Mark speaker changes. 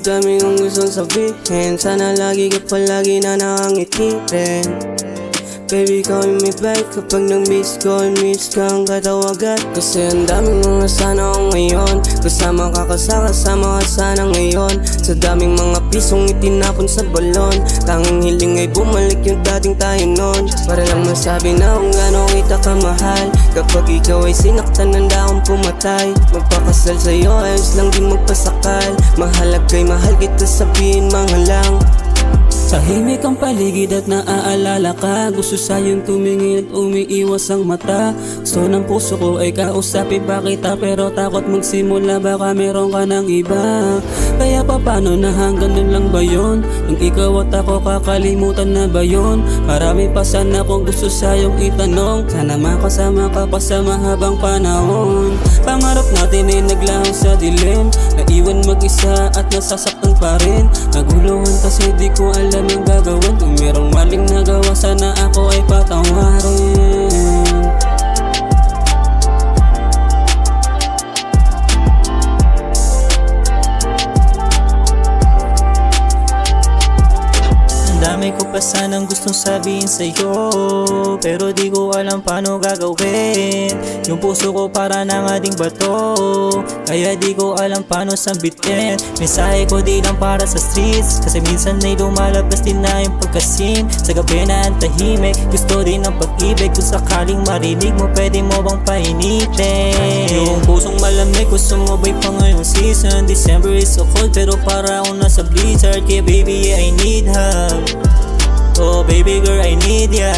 Speaker 1: dami kong gustong sabihin, sana lagi ka palagi na nakangiti rin. Baby, call me back kapag nag-miss call, miss kang katawagan. Kasi ang daming mga sana ko ngayon, kasama ka kasama ka sana ngayon. Sa daming mga pisong itinapon sa balon, tanging hiling ay bumalik yung dating tayo nun. Para lang masabi na kung gaano kita kamahal, kapag ikaw ay sinaktan handa akong pumatay. Magpakasal sa'yo ayos lang din magpasakal, mahalag kay mahal kita sabihin mga lang.
Speaker 2: Tahimik ang paligid at naaalala ka, gusto sayang tumingin at umiiwas ang mata. Gusto ng puso ko ay kausapin pa kita, pero takot magsimula baka meron ka ng iba. Kaya paano na hanggang nun lang ba yun? Nung ikaw at ako kakalimutan na ba yun? Marami pa sana kung gusto sayang itanong, sana makasama ka pa sa mahabang panahon. Pangarap natin ay naglaho sa dilim, naiwan mag-isa at nasasaktan pa rin. Naguluhan kasi di ko alam ang gagawin, kung merong maling nagawa sana ako ay patawarin.
Speaker 3: Dami ko pa sanang gustong sabihin sa'yo, pero di ko alam paano gagawin. Yung puso ko para nang ading bato, kaya di ko alam paano sambitin. Mensahe ko di lang para sa streets, kasi minsan ay lumalabas din na yung pagkasin. Sa gabi na ang tahimik, gusto din ng pag-ibig. Kung sakaling marinig mo, pwede mo bang painitin? Yung pusong malamig, gusto mo ba'y pa ngayong season? December is so cold, pero para akong nasa blizzard. Kaya baby, I need hug. Oh baby girl, I need ya.